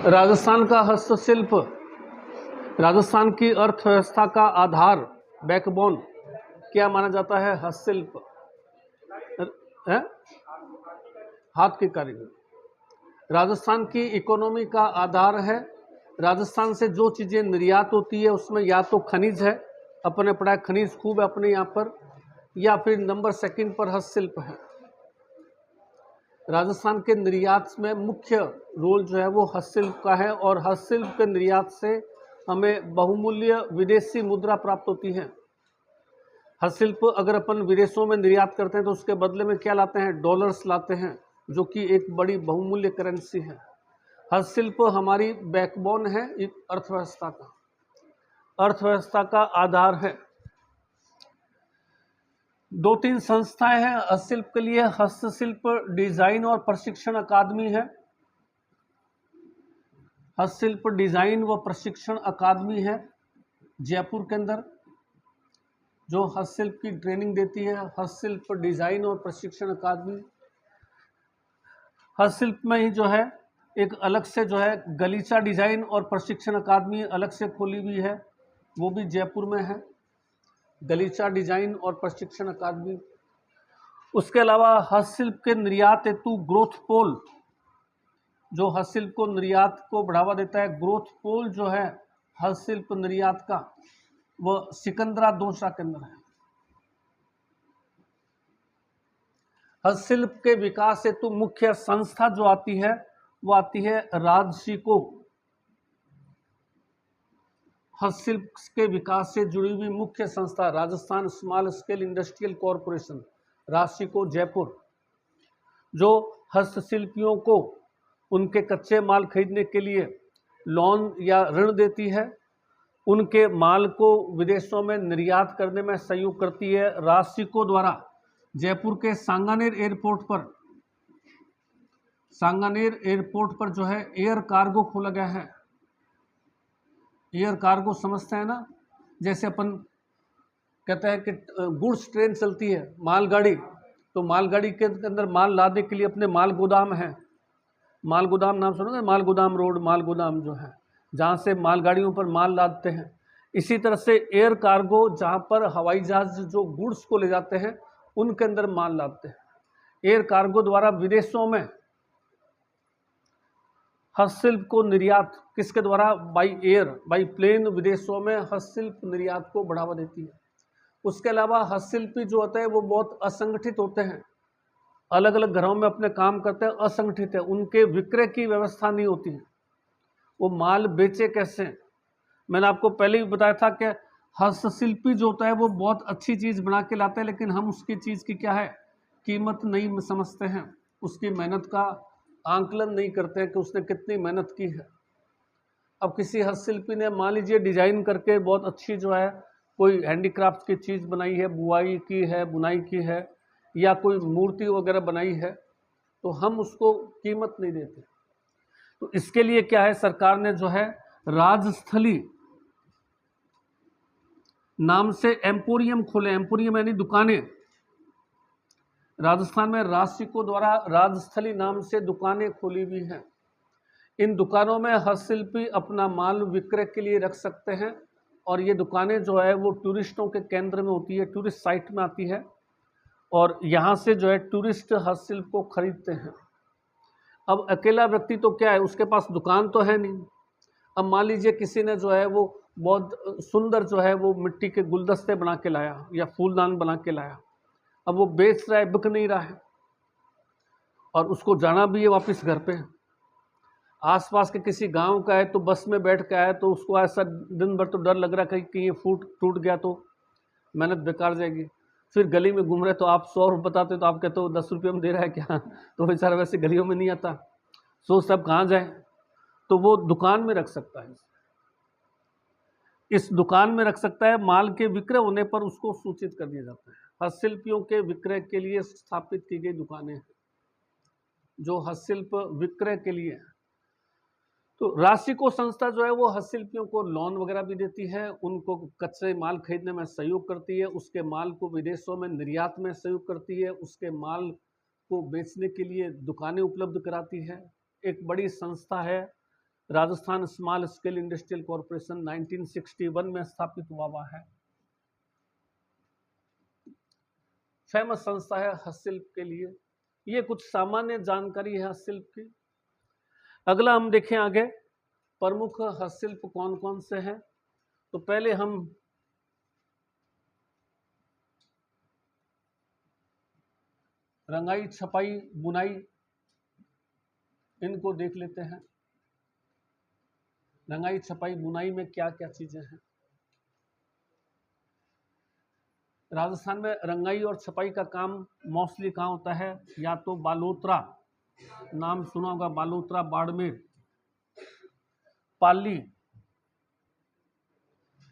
राजस्थान का हस्तशिल्प राजस्थान की अर्थव्यवस्था का आधार, बैकबोन क्या माना जाता है? हस्तशिल्प है, हाथ की कारीगरी राजस्थान की इकोनॉमी का आधार है। राजस्थान से जो चीज़ें निर्यात होती है उसमें या तो खनिज है, अपने पढ़ा है खनिज खूब है अपने यहाँ पर, या फिर नंबर सेकंड पर हस्तशिल्प है। राजस्थान के निर्यात में मुख्य रोल जो है वो हस्तशिल्प का है, और हस्तशिल्प के निर्यात से हमें बहुमूल्य विदेशी मुद्रा प्राप्त होती है। हस्तशिल्प अगर अपन विदेशों में निर्यात करते हैं तो उसके बदले में क्या लाते हैं? डॉलर्स लाते हैं, जो कि एक बड़ी बहुमूल्य करेंसी है। हस्तशिल्प हमारी बैकबोन है अर्थव्यवस्था का आधार है। 2-3 संस्थाएं हैं हस्तशिल्प के लिए। हस्तशिल्प डिजाइन और प्रशिक्षण अकादमी है। हस्तशिल्प डिजाइन व प्रशिक्षण अकादमी है जयपुर के अंदर, जो हस्तशिल्प की ट्रेनिंग देती है। हस्तशिल्प डिजाइन और प्रशिक्षण अकादमी। हस्तशिल्प में ही जो है एक अलग से जो है गलीचा डिजाइन और प्रशिक्षण अकादमी अलग से खोली हुई है, वो भी जयपुर में है, गलीचा डिजाइन और प्रशिक्षण अकादमी। उसके अलावा हस्तशिल्प के निर्यात हेतु ग्रोथ पोल, जो हस्तशिल्प को निर्यात को बढ़ावा देता है, ग्रोथ पोल जो है हस्तशिल्प निर्यात का, वह सिकंदरा दोसा के अंदर है। हस्तशिल्प के विकास हेतु मुख्य संस्था जो आती है वो आती है राजशिको। हस्तशिल्प के विकास से जुड़ी हुई मुख्य संस्था Rajasthan small scale industrial corporation, Rajsico Jaipur, जो हस्तशिल्पियों को उनके कच्चे माल खरीदने के लिए लोन या ऋण देती है, उनके माल को विदेशों में निर्यात करने में सहयोग करती है। राजशिको द्वारा जयपुर के सांगानेर एयरपोर्ट पर जो है एयर कार्गो खोला गया है। एयर कार्गो समझते हैं ना, जैसे अपन कहते हैं कि गुड्स ट्रेन चलती है, मालगाड़ी, तो मालगाड़ी के अंदर माल लादने के लिए अपने माल गोदाम है। माल गोदाम नाम सुनोगे? माल गोदाम रोड, माल गोदाम जो है जहाँ से मालगाड़ियों पर माल लादते हैं। इसी तरह से एयर कार्गो, जहाँ पर हवाई जहाज जो गुड्स को ले जाते हैं उनके अंदर माल लादते हैं। एयर कार्गो द्वारा विदेशों में हस्तशिल्प को निर्यात किसके द्वारा? बाई प्लेन विदेशों में हस्तशिल्प निर्यात को बढ़ावा देती है। उसके अलावा हस्तशिल्पी जो होते हैं वो बहुत असंगठित होते हैं, अलग अलग घरों में अपने काम करते हैं, असंगठित है, उनके विक्रय की व्यवस्था नहीं होती है। वो माल बेचे कैसे? मैंने आपको पहले ही बताया था कि हस्तशिल्पी जो होता है वो बहुत अच्छी चीज़ बना के लाता है, लेकिन हम उसकी चीज़ की क्या है कीमत नहीं समझते हैं, उसकी मेहनत का आंकलन नहीं करते हैं कि उसने कितनी मेहनत की है। अब किसी हस्तशिल्पी ने मान लीजिए डिजाइन करके बहुत अच्छी जो है कोई हैंडीक्राफ्ट की चीज़ बनाई है, बुआई की है, बुनाई की है, या कोई मूर्ति वगैरह बनाई है, तो हम उसको कीमत नहीं देते। तो इसके लिए क्या है, सरकार ने जो है राजस्थली नाम से एम्पोरियम खोले। एम्पोरियम यानी दुकानें। राजस्थान में राजशिको द्वारा राजस्थली नाम से दुकानें खोली हुई हैं। इन दुकानों में हस्तशिल्पी अपना माल विक्रय के लिए रख सकते हैं, और ये दुकानें जो है वो टूरिस्टों के केंद्र में होती है, टूरिस्ट साइट में आती है, और यहाँ से जो है टूरिस्ट हस्तशिल्प को खरीदते हैं। अब अकेला व्यक्ति तो क्या है, उसके पास दुकान तो है नहीं। अब मान लीजिए किसी ने जो है वो बहुत सुंदर जो है वो मिट्टी के गुलदस्ते बना के लाया या फूलदान बना के लाया, अब वो बेच रहा है, बिक नहीं रहा है, और उसको जाना भी है वापस घर पे। आसपास के किसी गांव का है तो बस में बैठ के आया तो उसको ऐसा दिन भर तो डर लग रहा है कि ये फूट टूट गया तो मेहनत बेकार जाएगी। फिर गली में घूम रहे तो आप 100 रुपये बताते तो आप कहते हो 10 रुपये में दे रहा है क्या, तो बेचारा वैसे गलियों में नहीं आता, सोचता अब कहाँ जाए, तो वो दुकान में रख सकता है। इस दुकान में रख सकता है। माल के विक्रय होने पर उसको सूचित कर दिया जाता है। हस्तशिल्पियों के विक्रय के लिए स्थापित की गई दुकानें हैं, जो हस्तशिल्प विक्रय के लिए तो राशिको संस्था जो है वो हस्तशिल्पियों को लोन वगैरह भी देती है, उनको कच्चे माल खरीदने में सहयोग करती है, उसके माल को विदेशों में निर्यात में सहयोग करती है, उसके माल को बेचने के लिए दुकानें उपलब्ध कराती है। एक बड़ी संस्था है Rajasthan small scale industrial corporation, 1961 में स्थापित हुआ है। फेमस संस्था है हस्तशिल्प के लिए। ये कुछ सामान्य जानकारी है हस्तशिल्प की। अगला हम देखें आगे प्रमुख हस्तशिल्प कौन कौन से हैं। तो पहले हम रंगाई, छपाई, बुनाई इनको देख लेते हैं। रंगाई, छपाई, बुनाई में क्या क्या चीजें हैं। राजस्थान में रंगाई और छपाई का काम मोस्टली कहाँ होता है, या तो बालोतरा, नाम सुना होगा, बालोतरा, बाड़मेर, पाली।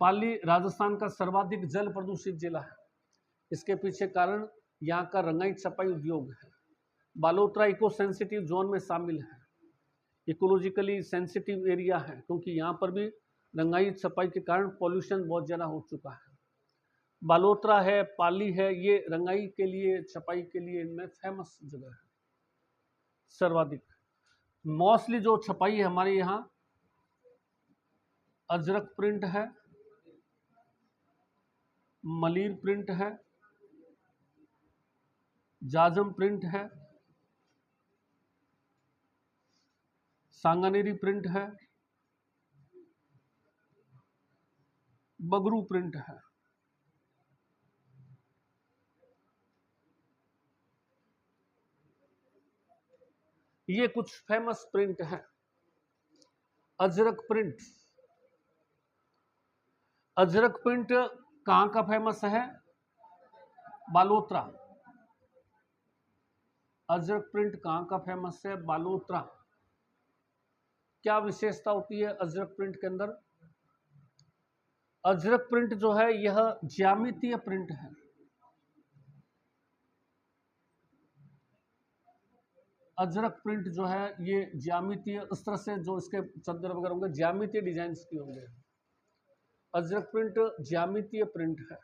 पाली राजस्थान का सर्वाधिक जल प्रदूषित जिला है। इसके पीछे कारण यहाँ का रंगाई छपाई उद्योग है। बालोतरा इको सेंसिटिव जोन में शामिल है, इकोलॉजिकली सेंसिटिव एरिया है, क्योंकि यहाँ पर भी रंगाई छपाई के कारण पॉल्यूशन बहुत ज़्यादा हो चुका है। बालोतरा है, पाली है, ये रंगाई के लिए, छपाई के लिए इनमें फेमस जगह है सर्वाधिक। मोस्टली जो छपाई है हमारे यहाँ अजरक प्रिंट है, मलीर प्रिंट है, जाजम प्रिंट है, सांगानेरी प्रिंट है, बगरू प्रिंट है। ये कुछ फेमस प्रिंट है। अजरक प्रिंट, अजरक प्रिंट कहाँ का फेमस है, बालोतरा। अजरक प्रिंट कहाँ का फेमस है, बालोतरा। क्या विशेषता होती है अजरक प्रिंट के अंदर? अजरक प्रिंट जो है यह ज्यामितीय प्रिंट है। अजरक प्रिंट जो है ये ज्यामितीय, इस तरह से जो इसके चद्दर वगैरह होंगे ज्यामितीय डिजाइन की होंगे। अजरक प्रिंट ज्यामितीय प्रिंट है,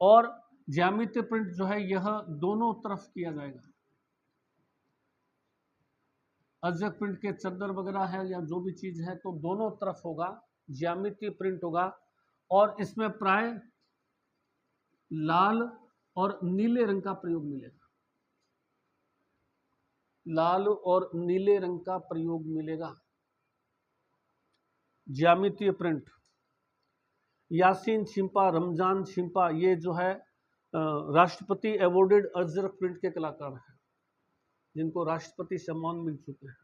और ज्यामितीय प्रिंट जो है यह दोनों तरफ किया जाएगा। अजरक प्रिंट के चद्दर वगैरह है या जो भी चीज है तो दोनों तरफ होगा, ज्यामितीय प्रिंट होगा। और इसमें प्राय लाल और नीले रंग का प्रयोग मिलेगा, लाल और नीले रंग का प्रयोग मिलेगा। ज्यामितीय प्रिंट, यासीन छिंपा, रमजान छिंपा, ये जो है राष्ट्रपति अवॉर्डेड अजरक प्रिंट के कलाकार हैं, जिनको राष्ट्रपति सम्मान मिल चुके हैं।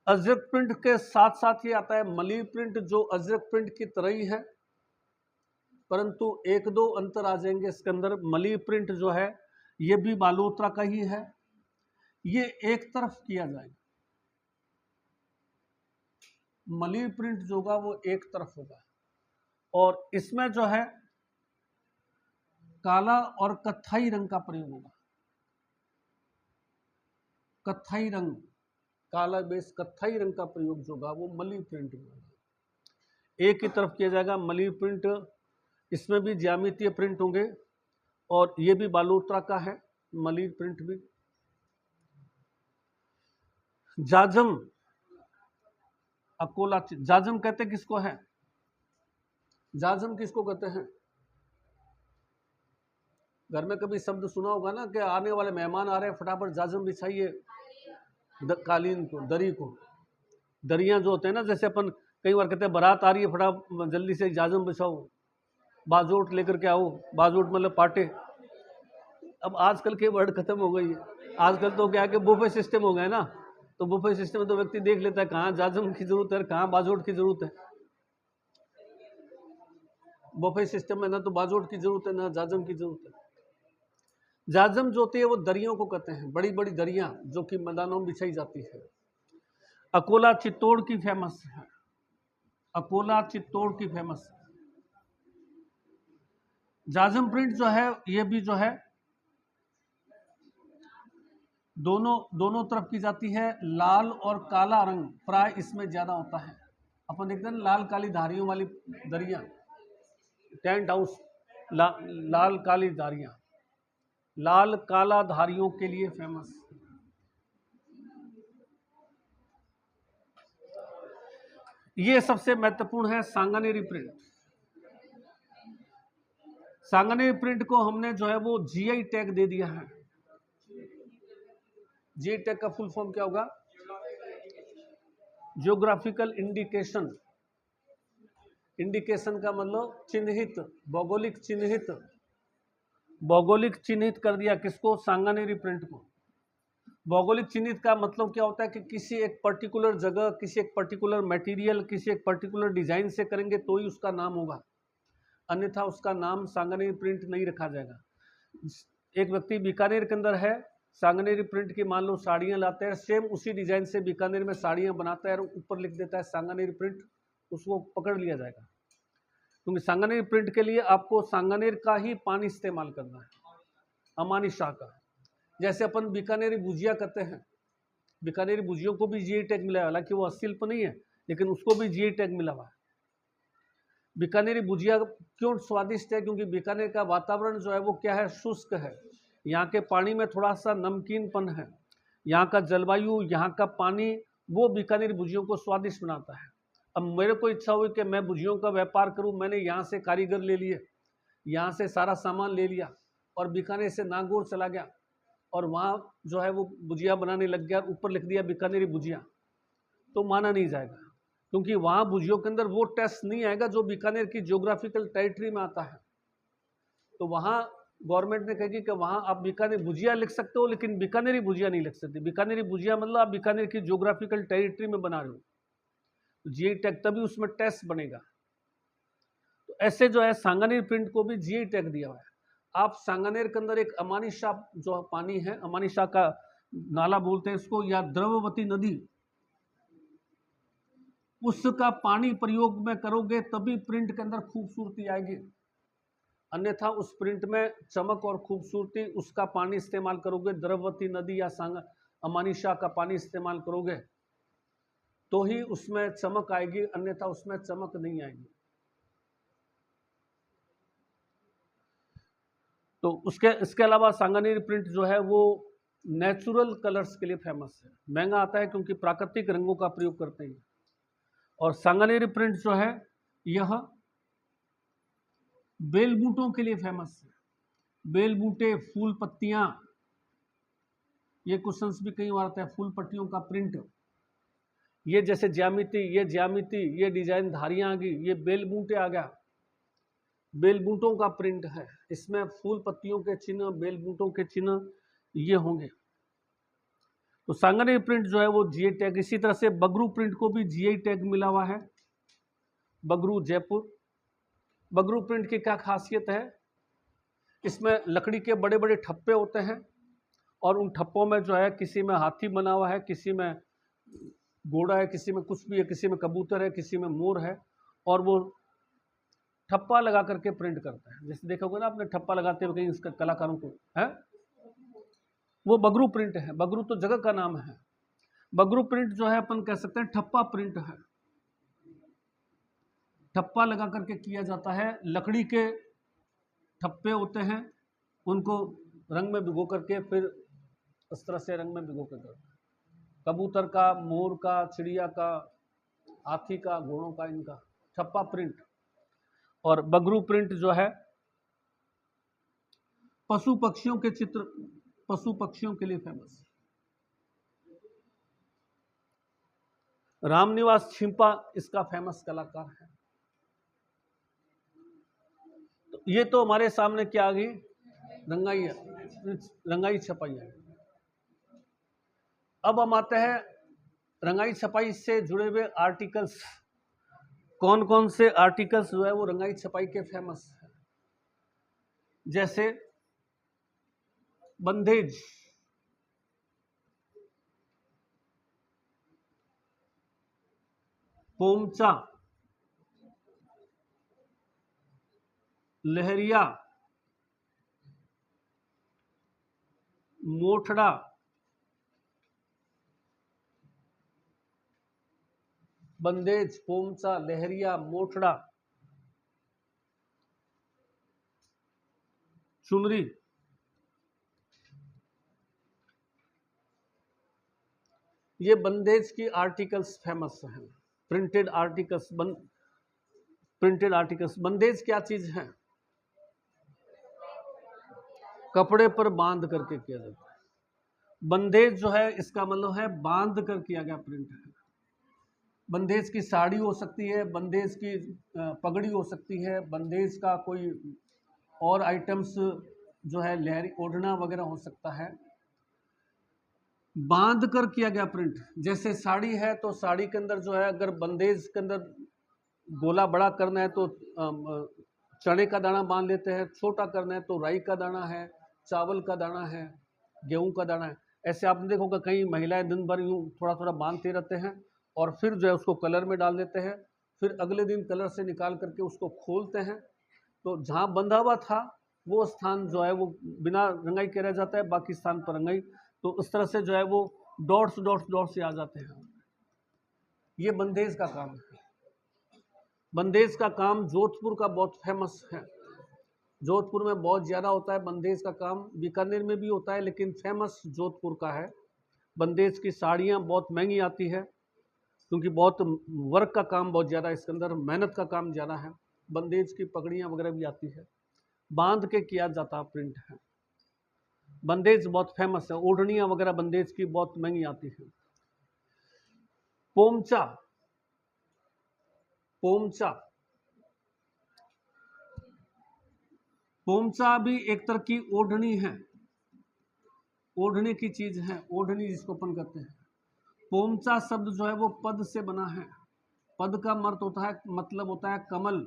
अजरक प्रिंट के साथ साथ ही आता है मलीर प्रिंट, जो अजरक प्रिंट की तरह ही है, परंतु एक दो अंतर आ जाएंगे इसके अंदर। मलीर प्रिंट जो है ये भी बालोतरा का ही है, ये एक तरफ किया जाएगा। मलीर प्रिंट जो होगा वो एक तरफ होगा, और इसमें जो है काला और कत्थई रंग का प्रयोग होगा। कत्थई रंग, काला बेस कत्थई रंग का प्रयोग जो होगा वो मलीर प्रिंट में होगा। एक ही तरफ किया जाएगा मलीर प्रिंट। इसमें भी ज्यामितीय प्रिंट होंगे, और ये भी बालोतरा का है मलीर प्रिंट भी। जाजम, अकोला, जाजम कहते किसको है, जाजम किसको कहते हैं? घर में कभी शब्द सुना होगा ना कि आने वाले मेहमान आ रहे हैं, फटाफट जाजम बिछाइए कालीन को, दरी को। दरियां जो होते हैं ना, जैसे अपन कई बार कहते हैं बारात आ रही है, फटाफट जल्दी से जाजम बिछाओ, बाजोट लेकर के आओ। बाजोट मतलब पाटे। अब आजकल के वर्ड खत्म हो गई है, आजकल तो क्या है कि बुफे सिस्टम हो गया ना, तो बुफे सिस्टम में तो व्यक्ति देख लेता है कहाँ जाजम की जरूरत है, कहाँ बाजोट की जरूरत है। बुफे सिस्टम में ना तो बाजोट की जरूरत है ना जाजम की जरूरत है। जाजम जो होती है वो दरियों को कहते हैं, बड़ी बड़ी दरियां जो कि मैदानों में बिछाई जाती है। अकोला चित्तौड़ की फेमस है, अकोला चित्तौड़ की फेमस है। जाजम प्रिंट जो है ये भी जो है दोनों दोनों तरफ की जाती है। लाल और काला रंग प्राय इसमें ज्यादा होता है। अपन देखते हैं लाल काली धारियों वाली दरियां, टेंट हाउस, लाल काली धारियां, लाल काला धारियों के लिए फेमस। ये सबसे महत्वपूर्ण है सांगानेरी प्रिंट। सांगानेरी प्रिंट को हमने जो है वो जीआई टैग दे दिया है। जीआई टैग का फुल फॉर्म क्या होगा? Geographical indication. इंडिकेशन का मतलब चिन्हित, भौगोलिक चिन्हित। भौगोलिक चिन्हित कर दिया किसको? सांगानेरी प्रिंट को। भौगोलिक चिन्हित का मतलब क्या होता है कि किसी एक पर्टिकुलर जगह, किसी एक पर्टिकुलर मटेरियल, किसी एक पर्टिकुलर डिजाइन से करेंगे तो ही उसका नाम होगा, अन्यथा उसका नाम सांगानेरी प्रिंट नहीं रखा जाएगा। एक व्यक्ति बीकानेर के अंदर है, सांगानेरी प्रिंट की मान लो साड़ियां लाते हैं, सेम उसी डिजाइन से बीकानेर में साड़ियां बनाता है और ऊपर लिख देता है सांगानेरी प्रिंट, उसको पकड़ लिया जाएगा। क्योंकि सांगानेरी प्रिंट के लिए आपको सांगानेर का ही पानी इस्तेमाल करना है, अमानी शाह का। जैसे अपन बीकानेरी भुजिया करते हैं, बीकानेरी भुजियों को भी जीआई टैग मिला है, हालांकि वो शिल्प नहीं है लेकिन उसको भी जीआई टैग मिला हुआ है। बीकानेरी भुजिया क्यों स्वादिष्ट है? क्योंकि बीकानेर का वातावरण जो है वो क्या है? शुष्क है। यहाँ के पानी में थोड़ा सा नमकीनपन है, यहाँ का जलवायु, यहाँ का पानी, वो बीकानेरी भुजियों को स्वादिष्ट बनाता है। अब मेरे को इच्छा हुई कि मैं भुजियों का व्यापार करूं, मैंने यहाँ से कारीगर ले लिए, यहाँ से सारा सामान ले लिया और बीकानेर से नागौर चला गया और वहाँ जो है वो भुजिया बनाने लग गया, ऊपर लिख दिया बीकानेरी भुजिया, तो माना नहीं जाएगा। क्योंकि वहाँ भुजियों के अंदर वो टेस्ट नहीं आएगा जो बीकानेर की जियोग्राफिकल टेरिटरी में आता है। तो वहाँ गवर्नमेंट ने कहेगी कि वहाँ आप बीकानेर भुजिया लिख सकते हो लेकिन बीकानेरी भुजिया नहीं लिख सकते। बीकानेरी भुजिया मतलब आप बीकानेर की जियोग्राफिकल टेरिटरी में बना रहे हो, जीआई टैग तभी उसमें टेस्ट बनेगा। तो ऐसे जो है सांगानेर प्रिंट को भी जीआई टैग दिया हुआ है। आप सांगानेर के अंदर एक अमानी शाह जो पानी है, अमानी शाह का नाला बोलते हैं इसको, या द्रववती नदी, उसका पानी प्रयोग में करोगे तभी प्रिंट के अंदर खूबसूरती आएगी, अन्यथा उस प्रिंट में चमक और खूबसूरती, उसका पानी इस्तेमाल करोगे, द्रववती नदी या अमानी शाह का पानी इस्तेमाल करोगे तो ही उसमें चमक आएगी, अन्यथा उसमें चमक नहीं आएगी। तो इसके अलावा सांगानेरी प्रिंट जो है वो नेचुरल कलर्स के लिए फेमस है। महंगा आता है क्योंकि प्राकृतिक रंगों का प्रयोग करते हैं। और सांगानेरी प्रिंट जो है यह बेल बूटों के लिए फेमस है। बेल बूटे, फूल पत्तियां, ये क्वेश्चंस भी कई बार आते हैं। फूल पत्तियों का प्रिंट, ये जैसे ज्यामिति, ये डिजाइन धारियां आ गई, ये बेल बूटे आ गया, बेल बूटों का प्रिंट है। इसमें फूल पत्तियों के चिन्ह, बेल बूटों के चिन्ह ये होंगे। तो सांगानेरी प्रिंट जो है वो जीआई टैग। इसी तरह से बगरू प्रिंट को भी जीआई टैग मिला हुआ है। बगरू, जयपुर। बगरू प्रिंट की क्या खासियत है? इसमें लकड़ी के बड़े बड़े ठप्पे होते हैं और उन ठप्पों में जो है किसी में हाथी बना हुआ है, किसी में घोड़ा है, किसी में कुछ भी है, किसी में कबूतर है, किसी में मोर है, और वो ठप्पा लगा करके प्रिंट करता है। जैसे देखा होगा ना आपने ठप्पा लगाते हुए कहीं इसका कलाकारों को है, वो बगरू प्रिंट है। बगरू तो जगह का नाम है। बगरू प्रिंट जो है अपन कह सकते हैं ठप्पा प्रिंट है। ठप्पा लगा करके किया जाता है। लकड़ी के ठप्पे होते हैं, उनको रंग में भिगो करके फिर इस तरह से रंग में भिगो कर करते हैं। कबूतर का, मोर का, चिड़िया का, हाथी का, घोड़ों का, इनका ठप्पा प्रिंट। और बगरू प्रिंट जो है पशु पक्षियों के चित्र, पशु पक्षियों के लिए फेमस है। रामनिवास छिंपा इसका फेमस कलाकार है। तो ये तो हमारे सामने क्या आ गई? रंगाई छपाई है। अब हम आते हैं रंगाई छपाई से जुड़े हुए आर्टिकल्स। कौन कौन से आर्टिकल्स जो है वो रंगाई छपाई के फेमस है? जैसे बंधेज, पोमचा, लहरिया, मोठड़ा, बंदेज, पोमचा, लहरिया, मोठड़ा, चुनरी, ये बंदेज की आर्टिकल्स फेमस हैं। Printed articles, printed articles. बंदेज क्या चीज है? कपड़े पर बांध करके किया जाता है। बंदेज जो है इसका मतलब है बांध कर किया गया प्रिंट है। बंदेज की साड़ी हो सकती है, बंदेज की पगड़ी हो सकती है, बंदेज का कोई और आइटम्स जो है लहरी ओढ़ना वगैरह हो सकता है। बांध कर किया गया प्रिंट, जैसे साड़ी है तो साड़ी के अंदर जो है अगर बंदेज के अंदर गोला बड़ा करना है तो चने का दाना बांध लेते हैं, छोटा करना है तो राई का दाना है, चावल का दाना है, गेहूं का दाना है। ऐसे आपने देखोगे कई महिलाएं दिन भर यूं थोड़ा थोड़ा बांधते रहते हैं और फिर जो है उसको कलर में डाल देते हैं, फिर अगले दिन कलर से निकाल करके उसको खोलते हैं, तो जहाँ बंधा हुआ था वो स्थान जो है वो बिना रंगाई के रह जाता है, बाकी स्थान पर रंगाई। तो उस तरह से जो है वो डॉट्स डॉट्स डॉट्स से आ जाते हैं। ये बंदेज का काम है। बंदेज का काम जोधपुर का बहुत फेमस है। जोधपुर में बहुत ज़्यादा होता है बंदेज का काम, बीकानेर में भी होता है लेकिन फेमस जोधपुर का है। बंदेज की साड़ियाँ बहुत महंगी आती है क्योंकि बहुत वर्क का काम बहुत ज़्यादा, इसके अंदर मेहनत का काम ज़्यादा है। बंदेज की पगड़ियाँ वगैरह भी आती है, बांध के किया जाता प्रिंट है। बंदेज बहुत फेमस है। ओढ़नियाँ वगैरह बंदेज की बहुत महंगी आती है। पोमचा, पोमचा, पोमचा भी एक तरह की ओढ़नी है, ओढ़ने की चीज है, ओढ़नी जिसको अपन कहते हैं। पोमचा शब्द जो है वो पद से बना है। पद का मतलब होता है कमल।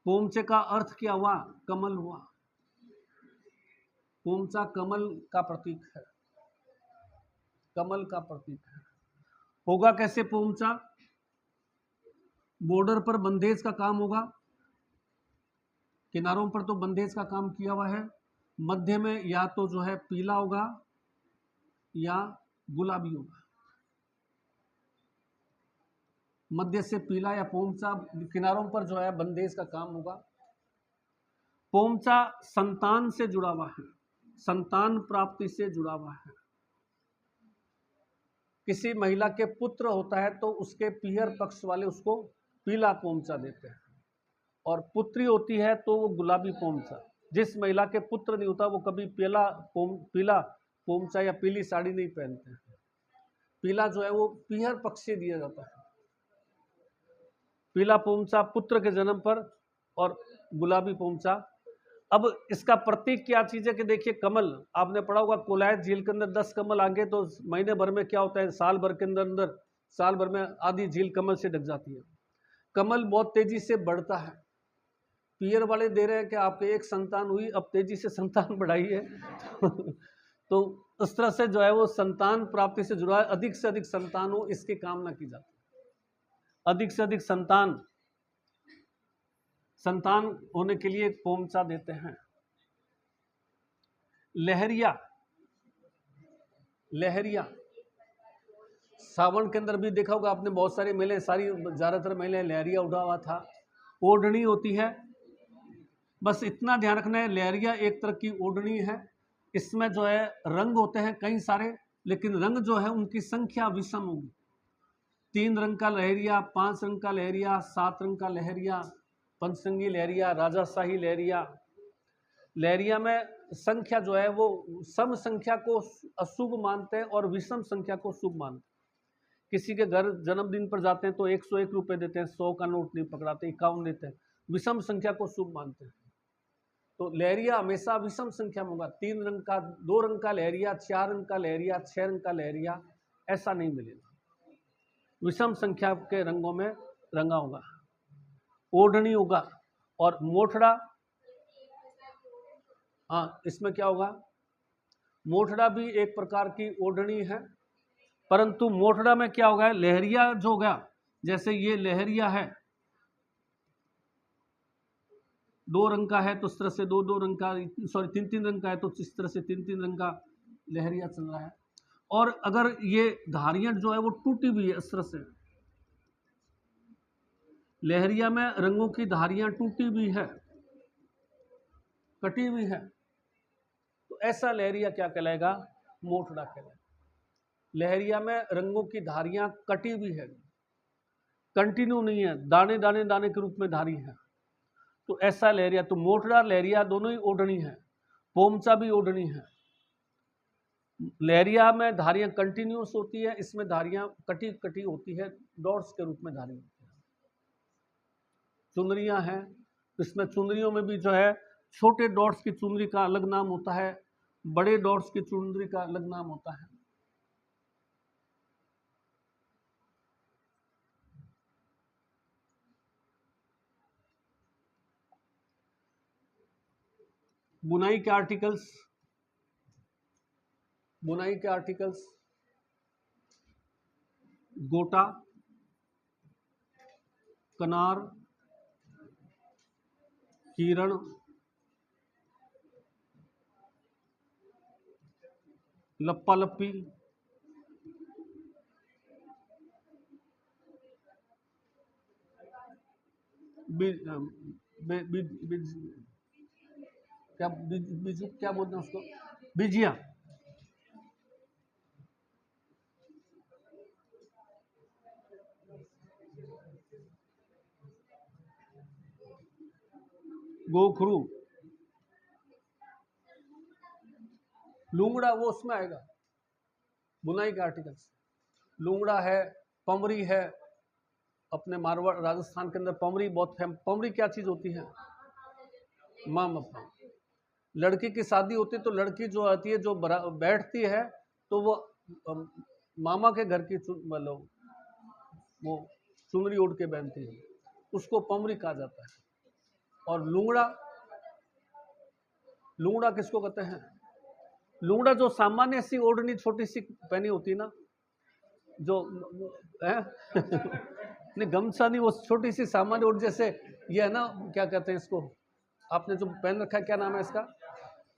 पोमचे का अर्थ क्या हुआ? कमल हुआ। पोमचा कमल का प्रतीक है, कमल का प्रतीक है। होगा कैसे पोमचा? बॉर्डर पर बंदेज का काम होगा, किनारों पर तो बंदेज का काम किया हुआ है, मध्य में या तो जो है पीला होगा या गुलाबी होगा, मध्य से पीला या पोमचा, किनारों पर जो है बंदेज का काम होगा। पोमचा संतान से जुड़ा हुआ है, संतान प्राप्ति से जुड़ा हुआ है। किसी महिला के पुत्र होता है तो उसके पीहर पक्ष वाले उसको पीला पोमचा देते हैं, और पुत्री होती है तो वो गुलाबी पोमचा। जिस महिला के पुत्र नहीं होता वो कभी पीला पोमचा या पीली साड़ी नहीं पहनते हैं। पीला जो है वो पीहर पक्ष से दिया जाता है। पीला पोमचा पुत्र के जन्म पर और गुलाबी पोमचा। अब इसका प्रतीक क्या चीज है कि देखिए कमल, आपने पढ़ा होगा कोलायत झील के अंदर 10 कमल आ गए तो महीने भर में क्या होता है, साल भर के अंदर साल भर में आधी झील कमल से ढक जाती है। कमल बहुत तेजी से बढ़ता है। पियर वाले दे रहे हैं कि आपके एक संतान हुई, अब तेजी से संतान बढ़ाई है तो उस तरह से जो है वो संतान प्राप्ति से जुड़ा है। अधिक से अधिक संतान हो इसकी कामना की जाती है। अधिक से अधिक संतान होने के लिए पोमचा देते हैं। लहरिया, लहरिया सावन के अंदर भी देखा होगा आपने, बहुत सारी महिलाएं, सारी ज्यादातर महिलाएं लहरिया उठा हुआ था। ओढ़नी होती है, बस इतना ध्यान रखना है, लहरिया एक तरह की ओढ़नी है। इसमें जो है रंग होते हैं कई सारे, लेकिन रंग जो है उनकी संख्या विषम होगी। 3 रंग का लहरिया, 5 रंग का लहरिया, 7 रंग का लहरिया, पंचरंगी लहरिया, राजाशाही लहरिया। लहरिया में संख्या जो है वो सम संख्या को अशुभ मानते हैं और विषम संख्या को शुभ मानते हैं। किसी के घर जन्मदिन पर जाते हैं तो 101 रुपये देते हैं, 100 का नोट नहीं पकड़ाते, 51 देते हैं, विषम संख्या को शुभ मानते हैं। तो लहरिया हमेशा विषम संख्या में होगा। 3 रंग का, 2 रंग का लहरिया, 4 रंग का लहरिया, 6 रंग का लहरिया, ऐसा नहीं मिलेगा। विषम संख्या के रंगों में रंगा होगा। ओढ़नी होगा और मोठड़ा, हाँ इसमें क्या होगा, मोठड़ा भी एक प्रकार की ओढ़नी है, परंतु मोठड़ा में क्या होगा, लहरिया जो होगा, जैसे ये लहरिया है 2 रंग का है तो इस तरह से 2 रंग का, सॉरी 3 रंग का है तो इस तरह से 3 रंग का लहरिया चल रहा है। और अगर ये धारियां जो है वो टूटी हुई है इस तरह से, लहरिया में रंगों की धारियां टूटी हुई है, कटी हुई है, तो ऐसा लहरिया क्या कहलाएगा? मोटड़ा कहलाएगा। लहरिया में रंगों की धारियां कटी हुई है, कंटिन्यू नहीं है, दाने दाने दाने के रूप में धारी है, तो ऐसा लहरिया। तो मोटड़ा लहरिया दोनों ही ओढ़नी है, पोमचा भी ओढ़नी है। लहरिया में धारियां कंटिन्यूस होती है, इसमें धारियां कटी कटी होती है, डॉट्स के रूप में धारी होती है। चुनरियां हैं, इसमें चुनरियों में भी जो है छोटे डॉट्स की चुनरी का अलग नाम होता है, बड़े डॉट्स की चुनरी का अलग नाम होता है। बुनाई के आर्टिकल्स, बुनाई के आर्टिकल्स, गोटा, कनार, कीरण, लप्पा लप्पी, क्या बोलते हैं उसको, बिजिया, गोखरू, लूंगड़ा वो उसमें आएगा बुनाई के आर्टिकल्स। लूंगड़ा है, पमरी है, अपने मारवाड़ राजस्थान के अंदर पमरी बहुत फेमस। पमरी क्या चीज होती है? मामा। लड़की की शादी होती है तो लड़की जो आती है, जो बैठती है, तो वो मामा के घर की मतलब वो चुनरी ओढ़ के पहनती है, उसको पमरी कहा जाता है। और लूंगड़ा, लूंगड़ा किसको कहते हैं? लूंगड़ा जो सामान्य सी ओढ़नी छोटी सी पहनी होती है ना, जो है नहीं गमछा नहीं, वो छोटी सी सामान्य ओढ़, जैसे ये है ना, क्या कहते हैं इसको, आपने जो पहन रखा है क्या नाम है इसका?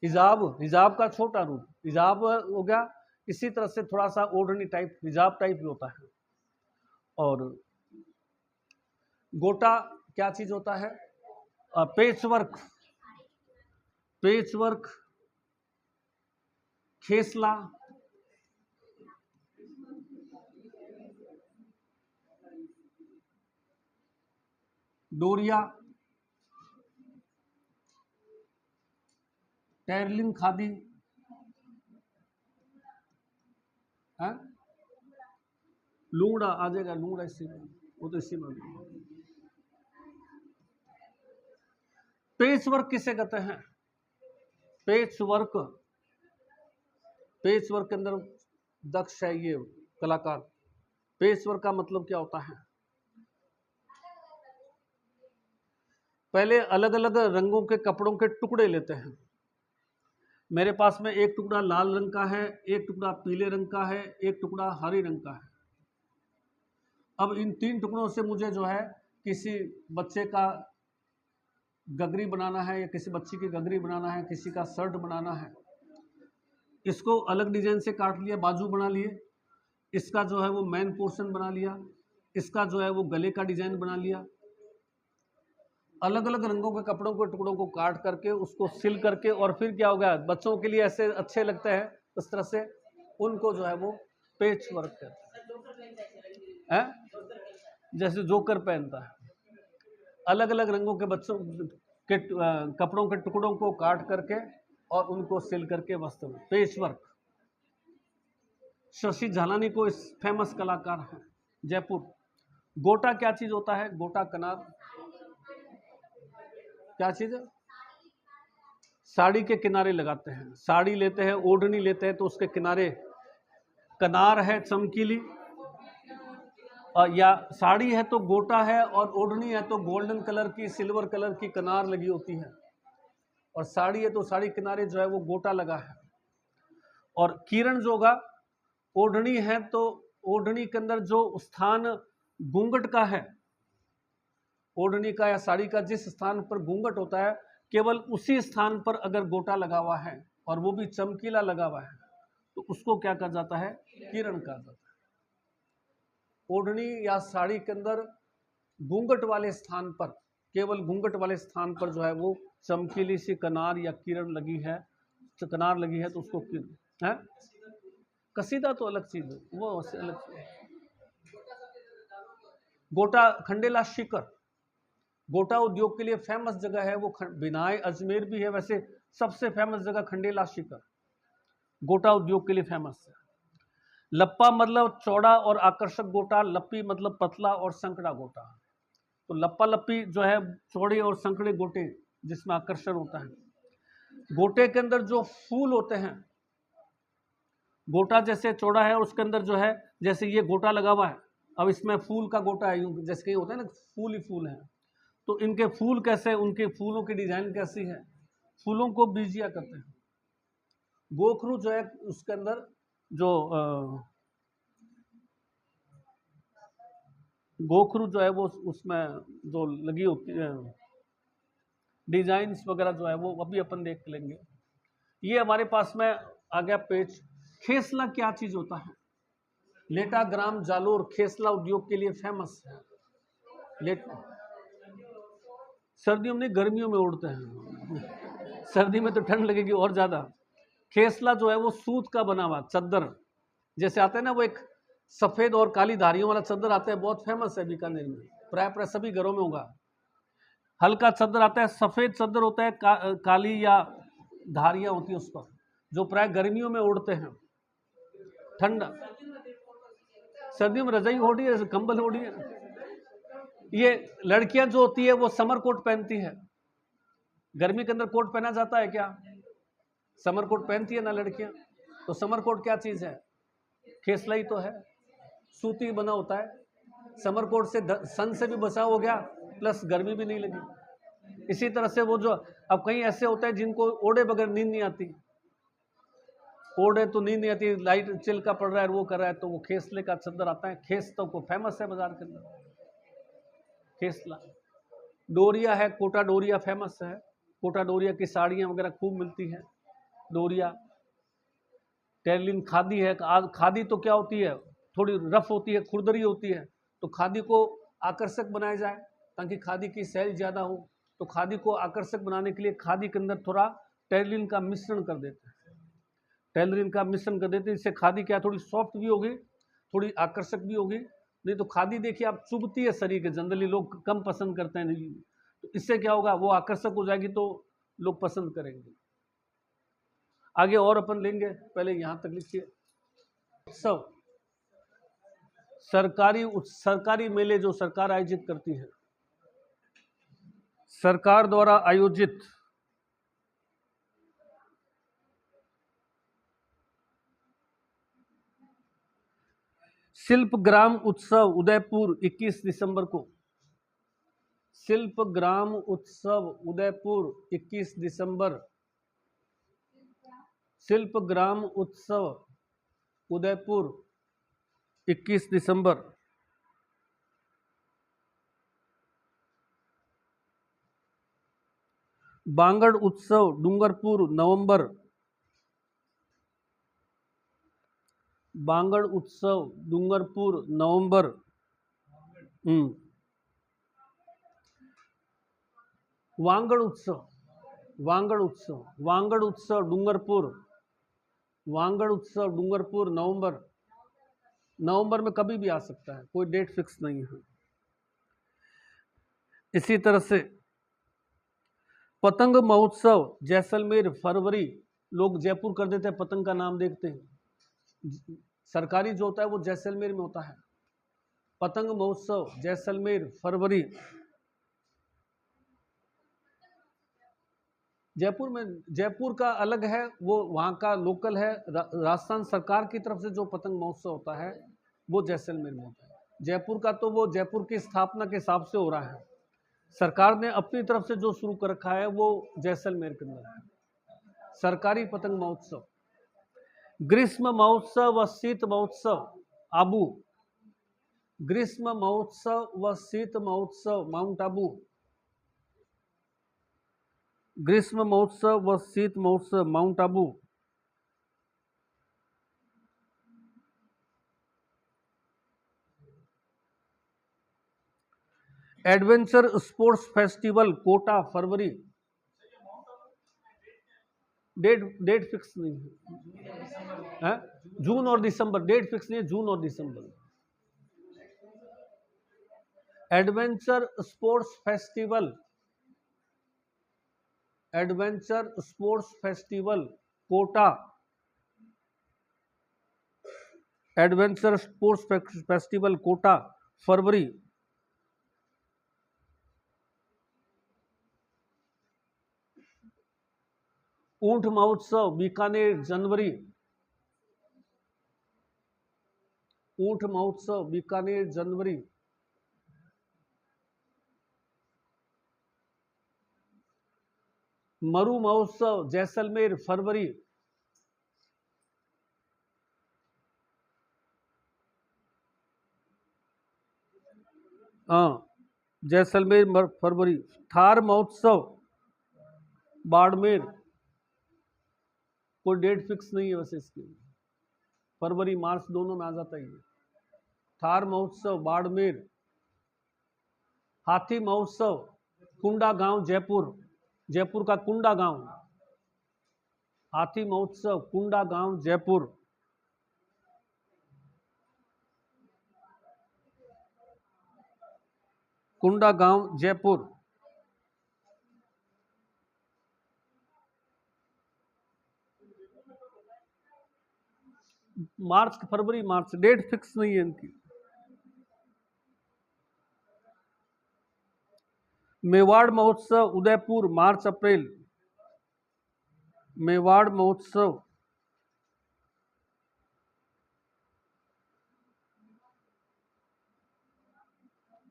हिजाब। हिजाब का छोटा रूप हिजाब हो गया। इसी तरह से थोड़ा सा ओढ़नी टाइप, हिजाब टाइप भी होता है। और गोटा क्या चीज होता है? पेचवर्क, पेचवर्क, खेसला, डोरिया, टैरलिंग खादी है, लूंगड़ा आ जाएगा, लूंगड़ा इसी में, वो तो इसी में। पेच वर्क किसे कहते हैं? पेच वर्क, पेच वर्क के अंदर दक्ष है ये कलाकार। पेच वर्क का मतलब क्या होता है? पहले अलग अलग रंगों के कपड़ों के टुकड़े लेते हैं। मेरे पास में एक टुकड़ा लाल रंग का है, एक टुकड़ा पीले रंग का है, एक टुकड़ा हरे रंग का है। अब इन तीन टुकड़ों से मुझे जो है किसी बच्चे का गगरी बनाना है, या किसी बच्ची की गगरी बनाना है, किसी का शर्ट बनाना है, इसको अलग डिजाइन से काट लिया, बाजू बना लिए, इसका जो है वो मेन पोर्शन बना लिया, इसका जो है वो गले का डिजाइन बना लिया। अलग अलग रंगों के कपड़ों के टुकड़ों को काट करके उसको सिल करके, और फिर क्या हो गया, बच्चों के लिए ऐसे अच्छे लगते हैं इस तरह से, उनको जो है वो पेच वर्क कहते हैं। जैसे जोकर पहनता है, अलग अलग रंगों के बच्चों के कपड़ों के टुकड़ों को काट करके और उनको सिल करके वस्त्र में, पेच वर्क। शशि झालानी को इस फेमस कलाकार हैं, जयपुर। गोटा क्या चीज होता है? गोटा कनार क्या चीज है? साड़ी के किनारे लगाते हैं, साड़ी लेते हैं, ओढ़नी लेते हैं, तो उसके किनारे कनार है चमकीली, या साड़ी है तो गोटा है, और ओढ़नी है तो गोल्डन कलर की, सिल्वर कलर की कनार लगी होती है, और साड़ी है तो साड़ी किनारे जो है वो गोटा लगा है। और किरण जो होगा, ओढ़नी है तो ओढ़नी के अंदर जो स्थान घूंघट का है, ओढ़नी का या साड़ी का जिस स्थान पर घूंघट होता है, केवल उसी स्थान पर अगर गोटा लगा हुआ है और वो भी चमकीला लगा हुआ है, तो उसको क्या कहा जाता है? किरण कहा जाता है। ओढ़नी या साड़ी के अंदर घूंघट वाले स्थान पर, केवल घूंघट वाले स्थान पर जो है वो चमकीली सी कनार या किरण लगी है, कनार लगी है, तो उसको किरण है। कसीदा तो अलग चीज है, वो अलग चीज है। गोटा खंडेला शिखर, गोटा उद्योग के लिए फेमस जगह है वो, बिनाए अजमेर भी है वैसे, सबसे फेमस जगह खंडेला शिखर गोटा उद्योग के लिए फेमस है। लप्पा मतलब चौड़ा और आकर्षक गोटा, लप्पी मतलब पतला और संकड़ा गोटा। तो लप्पा लप्पी जो है चौड़े और संकड़े गोटे जिसमें आकर्षण होता है। गोटे के अंदर जो फूल होते हैं, गोटा जैसे चौड़ा है उसके अंदर जो है, जैसे ये गोटा लगा हुआ है, अब इसमें फूल का गोटा है, यूं जैसे होता है ना, फूल ही फूल है, तो इनके फूल कैसे, उनके फूलों की डिजाइन कैसी है, फूलों को बीजिया कहते हैं। गोखरू जो है उसके अंदर जो गोखरू जो है वो उसमें जो लगी होती है डिजाइन्स वगैरह जो है वो अभी अपन देख लेंगे। ये हमारे पास में आ गया पेज। खेसला क्या चीज होता है? लेटा ग्राम जालोर खेसला उद्योग के लिए फेमस है। सर्दियों में, गर्मियों में उड़ते हैं सर्दी में तो ठंड लगेगी और ज्यादा। खेसला जो है वो सूत का बना हुआ चद्दर, जैसे आता है ना वो एक सफेद और काली धारियों वाला चद्दर आता है, बहुत फेमस है बीकानेर में, प्राय सभी घरों में होगा। हल्का चद्दर आता है, सफेद चद्दर होता है, काली या धारियां होती है उस पर, जो प्राय गर्मियों में उड़ते हैं। ठंडा, सर्दियों में रजाई ओढ़ी है, कंबल ओढ़ी है। ये लड़कियां जो होती है वो समर कोट पहनती है। गर्मी के अंदर कोट पहना जाता है क्या? समर कोट पहनती है ना लड़कियां। तो समर कोट क्या चीज है? खेसला ही तो है, सूती बना होता है। समर कोट से सन से भी बचाव हो गया, प्लस गर्मी भी नहीं लगी। इसी तरह से वो जो, अब कहीं ऐसे होते हैं जिनको ओढ़े बगैर नींद नहीं आती, ओढ़े तो नींद नहीं आती, लाइट चिलका पड़ रहा है वो कर रहा है, तो वो खेसले का चद्दर आता है। खेस तो को फेमस है बाजार के अंदर, खेसला। डोरिया है, कोटा डोरिया फेमस है, कोटा डोरिया की साड़ियां वगैरह खूब मिलती हैं। डोरिया, टेरलिन खादी है। खादी तो क्या होती है, थोड़ी रफ होती है, खुरदरी होती है, तो खादी को आकर्षक बनाया जाए ताकि खादी की सेल ज़्यादा हो, तो खादी को आकर्षक बनाने के लिए खादी के अंदर थोड़ा टेरलिन का मिश्रण कर देते हैं। टेरलिन का मिश्रण कर देते हैं, इससे खादी क्या थोड़ी सॉफ्ट भी होगी, थोड़ी आकर्षक भी होगी। नहीं तो खादी देखिए आप चुभती है शरीर के, जनरली लोग कम पसंद करते हैं, तो इससे क्या होगा, वो आकर्षक हो जाएगी तो लोग पसंद करेंगे। आगे और अपन लेंगे, पहले यहां तक लिखिए। उत्सव, सरकारी मेले जो सरकार आयोजित करती है, सरकार द्वारा आयोजित शिल्पग्राम उत्सव उदयपुर 21 दिसंबर को। शिल्पग्राम उत्सव उदयपुर 21 दिसंबर। शिल्पग्राम उत्सव उदयपुर 21 दिसंबर। बांगड़ उत्सव डूंगरपुर नवंबर। बांगड़ उत्सव डूंगरपुर नवंबर। वांगड़ उत्सव, वांगड़ उत्सव, वांगड़ उत्सव डूंगरपुर, वांगड़ उत्सव डूंगरपुर नवंबर। नवंबर में कभी भी आ सकता है, कोई डेट फिक्स नहीं है। इसी तरह से पतंग महोत्सव जैसलमेर फरवरी, लोग जयपुर कर देते हैं, पतंग का नाम देखते हैं। सरकारी जो होता है वो जैसलमेर में होता है। पतंग महोत्सव जैसलमेर फरवरी। जयपुर में, जयपुर का अलग है, वो वहाँ का लोकल है। राजस्थान सरकार की तरफ से जो पतंग महोत्सव होता है वो जैसलमेर में होता है। जयपुर का तो वो जयपुर की स्थापना के हिसाब से हो रहा है, सरकार ने अपनी तरफ से जो शुरू कर रखा है वो जैसलमेर के अंदर है, सरकारी पतंग महोत्सव। ग्रीष्म महोत्सव व शीत महोत्सव आबू। ग्रीष्म महोत्सव व शीत महोत्सव माउंट आबू। ग्रीष्म महोत्सव व शीत महोत्सव mount Abu. Adventure sports festival Kota फरवरी। डेट फिक्स नहीं है, जून और दिसंबर, डेट फिक्स नहीं है, जून और दिसंबर। Adventure sports festival, adventure sports festival Kota, adventure sports festival Kota फरवरी। ऊंट महोत्सव बीकानेर जनवरी, ऊंट महोत्सव बीकानेर जनवरी। मरु महोत्सव जैसलमेर फरवरी। हाँ, जैसलमेर फरवरी। थार महोत्सव बाड़मेर, कोई डेट फिक्स नहीं है वैसे इसकी, फरवरी मार्च दोनों में आ जाता है ये। थार महोत्सव बाड़मेर। हाथी महोत्सव कुंडा गांव जयपुर, जयपुर का कुंडा गांव। हाथी महोत्सव कुंडा गांव जयपुर। कुंडा गांव जयपुर। मार्च फरवरी मार्च, डेट फिक्स नहीं है इनकी। मेवाड़ महोत्सव उदयपुर मार्च अप्रैल। मेवाड़ महोत्सव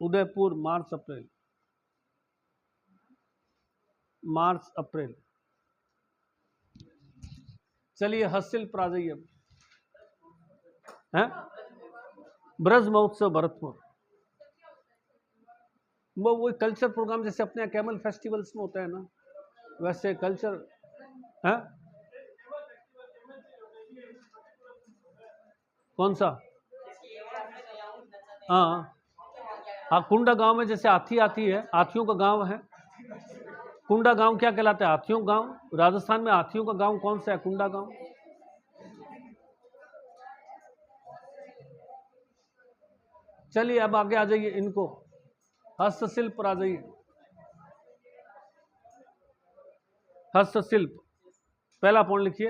उदयपुर मार्च अप्रैल, मार्च अप्रैल। चलिए हस्तिल पर आ जाइए अब, हैं? ब्रज महोत्सव भरतपुर, वो कल्चर प्रोग्राम जैसे अपने यहाँ कैमल फेस्टिवल्स में होता है ना, वैसे कल्चर है। कौन सा? हाँ हाँ, कुंडा गांव में जैसे हाथी आती है, हाथियों का गांव है कुंडा गांव। क्या कहलाता है? हाथियों गांव। राजस्थान में हाथियों का गांव कौन सा है? कुंडा गांव। चलिए अब आगे आ जाइए, इनको हस्तशिल्प पर आ जाइए। हस्तशिल्प, पहला पॉइंट लिखिए,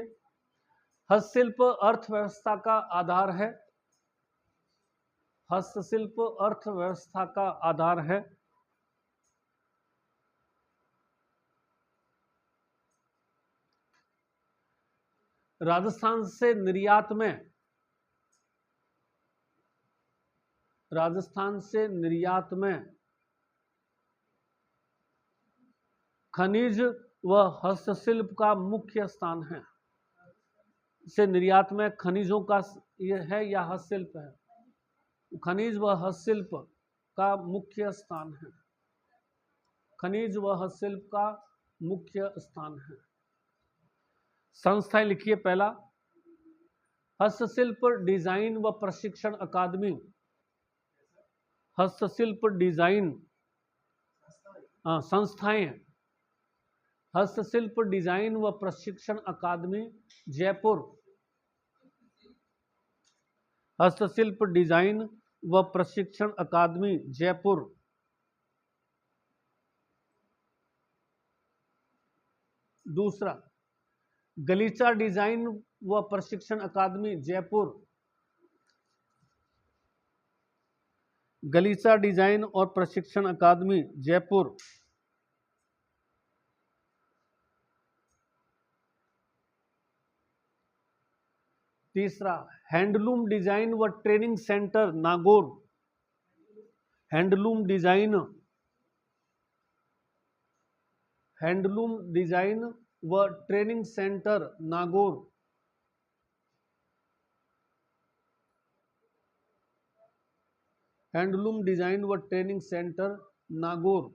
हस्तशिल्प अर्थव्यवस्था का आधार है। हस्तशिल्प अर्थव्यवस्था का आधार है। राजस्थान से निर्यात में, राजस्थान से निर्यात में खनिज व हस्तशिल्प का मुख्य स्थान है। से निर्यात में खनिजों का ये है या हस्तशिल्प है? खनिज व हस्तशिल्प का मुख्य स्थान है। खनिज व हस्तशिल्प का मुख्य स्थान है। संस्थाएं लिखिए, पहला हस्तशिल्प डिजाइन व प्रशिक्षण अकादमी। हस्तशिल्प डिजाइन, संस्थाएं, हस्तशिल्प डिजाइन व प्रशिक्षण अकादमी जयपुर। हस्तशिल्प डिजाइन व प्रशिक्षण अकादमी जयपुर। दूसरा, गलीचा डिजाइन व प्रशिक्षण अकादमी जयपुर। गलीचा डिजाइन और प्रशिक्षण अकादमी जयपुर। तीसरा, हैंडलूम डिजाइन व training centre Nagaur. Handloom design, handloom design व training centre Nagaur. Handloom design व ट्रेनिंग सेंटर नागौर।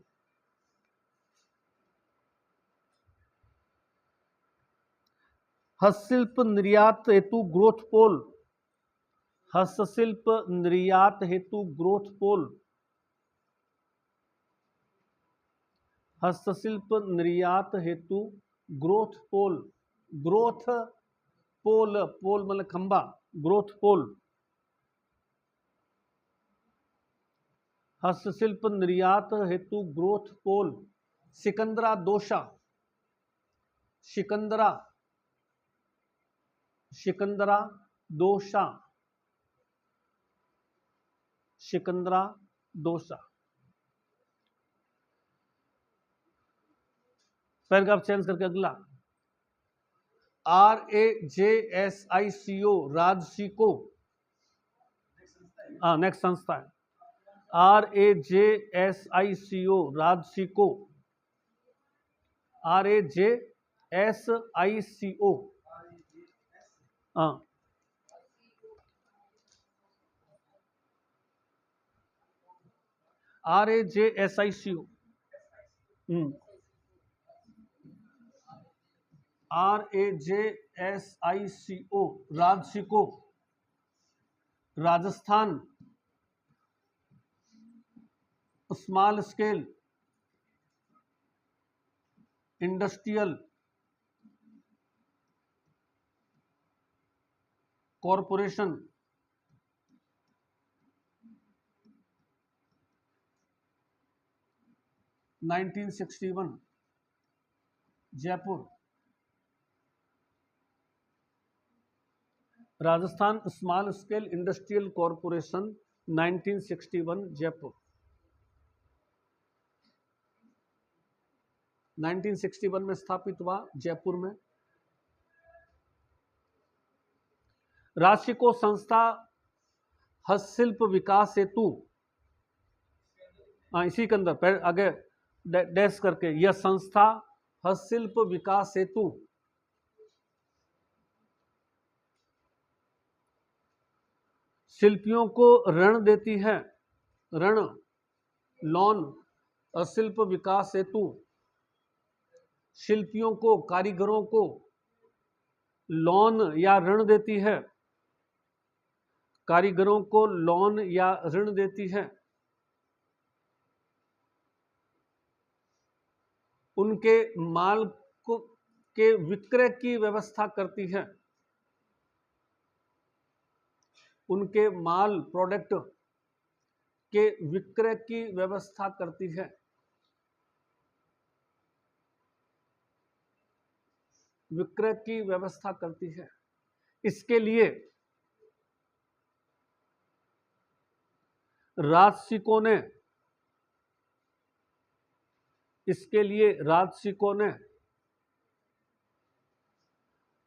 हस्तशिल्प निर्यात हेतु ग्रोथ पोल। हस्तशिल्प निर्यात हेतु ग्रोथ पोल। हस्तशिल्प निर्यात हेतु ग्रोथ पोल, ग्रोथ पोल, पोल मतलब खंबा, ग्रोथ पोल, हस्तशिल्प निर्यात हेतु ग्रोथ पोल, सिकंदरा दोषा, सिकंदरा, सिकंदरा दोषा, सिकंदरा दोषा। पैराग्राफ चेंज करके अगला, RAJSICO राजसिको, नेक्स्ट संस्था है, RAJSICO राजसिको, RAJSICO, हाँ, RAJSICO, RAJSICO Rajsico, Rajasthan small scale industrial corporation, nineteen 61 Jaipur, Rajasthan small scale industrial corporation 1961 Jaipur, 1961 में स्थापित हुआ जयपुर में। राजसिको संस्था हस्तशिल्प विकास हेतु, इसी के अंदर आगे डैश करके, यह संस्था हस्तशिल्प विकास हेतु शिल्पियों को ऋण देती है, ऋण, लोन, हस्तशिल्प विकास हेतु शिल्पियों को, कारीगरों को लोन या ऋण देती है, कारीगरों को लोन या ऋण देती है, उनके माल को के विक्रय की व्यवस्था करती है, उनके माल प्रोडक्ट के विक्रय की व्यवस्था करती है, विक्रय की व्यवस्था करती है। इसके लिए राजसिको ने, इसके लिए राजसिको ने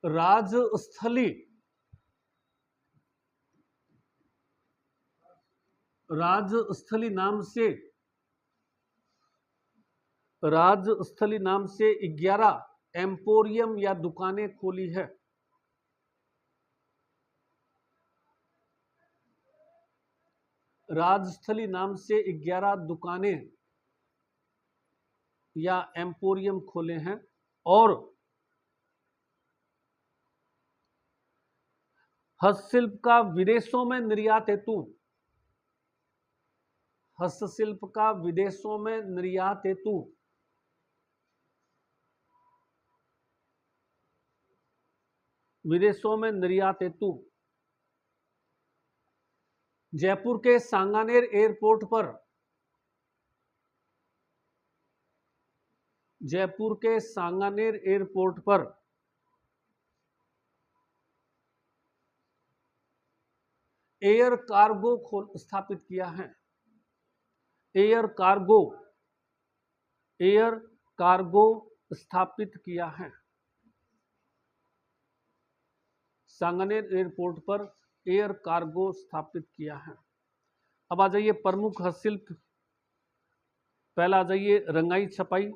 राजस्थली, राजस्थली नाम से, राजस्थली नाम से 11 एम्पोरियम या दुकानें खोली है, राजस्थली नाम से 11 दुकानें या एम्पोरियम खोले हैं, और हस्तशिल्प का विदेशों में निर्यात हेतु, हस्तशिल्प का विदेशों में निर्यात हेतु विदेशों में निर्यात हेतु जयपुर के सांगानेर एयरपोर्ट पर, जयपुर के सांगानेर एयरपोर्ट पर एयर कार्गो स्थापित किया है, एयर कार्गो, एयर कार्गो स्थापित किया है, सांगानेर एयरपोर्ट पर एयर कार्गो स्थापित किया है। अब आ जाइए प्रमुख हस्तशिल्प, पहला आ जाइए रंगाई छपाई,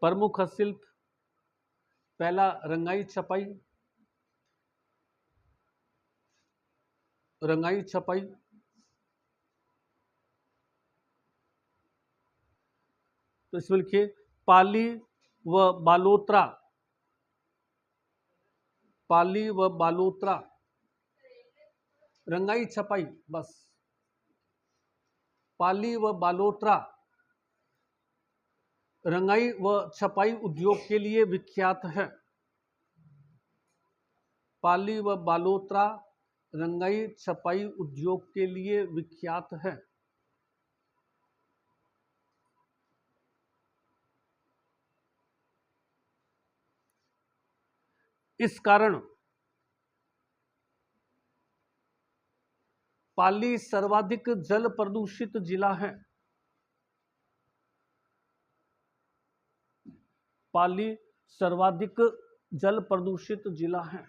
प्रमुख हस्तशिल्प पहला रंगाई छपाई, रंगाई छपाई, तो इसमें लिखिए पाली व बालोत्रा, पाली व बालोत्रा, रंगाई छपाई, बस पाली व बालोत्रा रंगाई व छपाई उद्योग के लिए विख्यात है। पाली व बालोतरा रंगाई छपाई उद्योग के लिए विख्यात है। इस कारण पाली सर्वाधिक जल प्रदूषित जिला है। पाली सर्वाधिक जल प्रदूषित जिला है।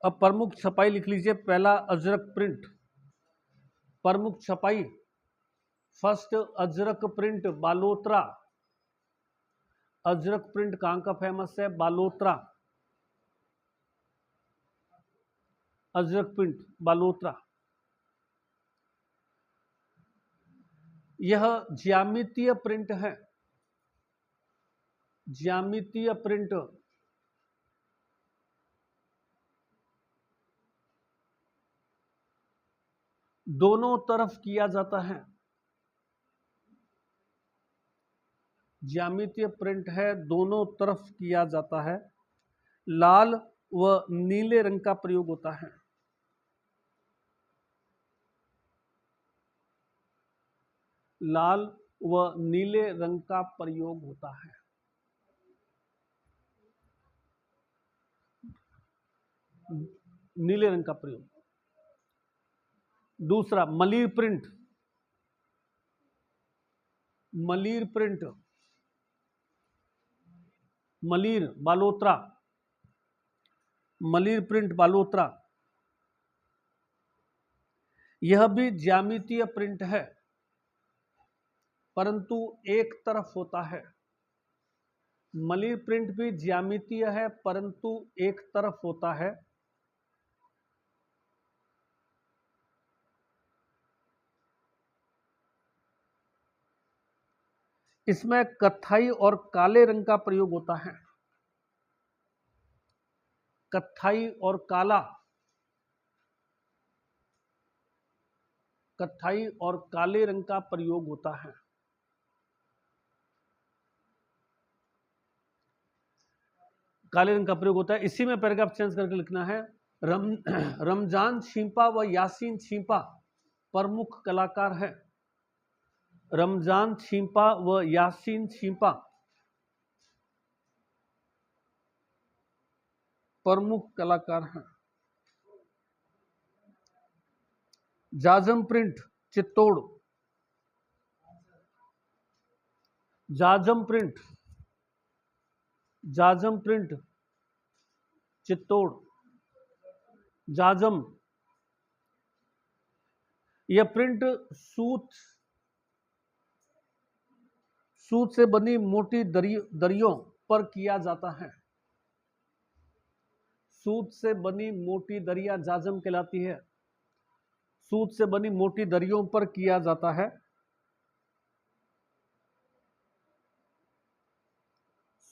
अब प्रमुख छपाई लिख लीजिए। पहला अजरक प्रिंट, प्रमुख छपाई first Ajrak print Balotra. Ajrak print कहां का फेमस है? बालोतरा। अजरक प्रिंट बालोतरा। यह ज्यामितीय प्रिंट है। ज्यामितीय प्रिंट दोनों तरफ किया जाता है। ज्यामितीय प्रिंट है, दोनों तरफ किया जाता है। लाल व नीले रंग का प्रयोग होता है। लाल व नीले रंग का प्रयोग होता है। नीले रंग का प्रयोग। दूसरा Malir print. Malir print, Malir Balotra. Malir print Balotra, यह भी ज्यामितीय प्रिंट है परंतु एक तरफ होता है। मलीर प्रिंट भी ज्यामितीय है परंतु एक तरफ होता है। इसमें कत्थई और काले रंग का प्रयोग होता है। कत्थई और काला, कत्थई और काले रंग का प्रयोग होता है। काले रंग का प्रयोग होता है। इसी में पैराग्राफ चेंज करके लिखना है। रमजान छिंपा व यासीन छिंपा प्रमुख कलाकार है। रमजान छिंपा व यासीन छिंपा प्रमुख कलाकार हैं। जाजम प्रिंट चित्तौड़। जाजम प्रिंट, जाजम प्रिंट चित्तौड़। जाजम, यह प्रिंट सूत से बनी मोटी दरियों पर किया जाता है। सूत से बनी मोटी दरिया जाजम कहलाती है। सूत से बनी मोटी दरियों पर किया जाता है।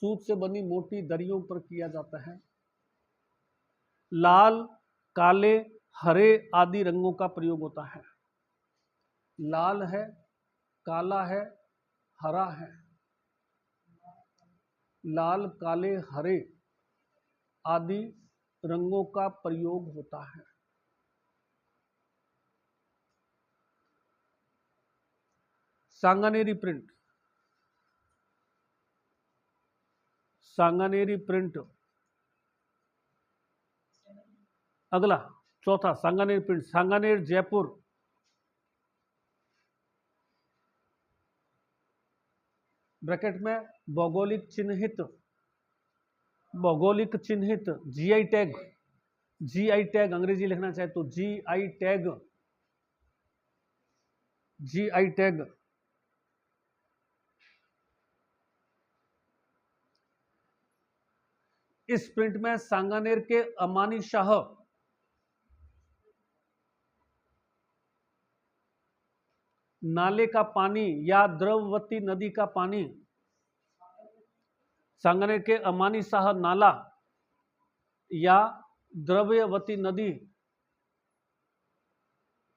सूत से बनी मोटी दरियों पर किया जाता है। लाल, काले, हरे आदि रंगों का प्रयोग होता है। लाल है, काला है, हरा है। लाल, काले, हरे आदि रंगों का प्रयोग होता है। सांगानेरी प्रिंट। सांगानेरी प्रिंट। अगला चौथा सांगानेर प्रिंट। सांगानेर जयपुर। ब्रैकेट में भौगोलिक चिन्हित, भौगोलिक चिन्हित जीआई टैग। जीआई टैग अंग्रेजी लिखना चाहे तो जीआई टैग, जीआई टैग। इस प्रिंट में सांगानेर के अमानी शाह नाले का पानी या द्रववती नदी का पानी सांगने के अमानी शाह नाला या द्रव्यवती नदी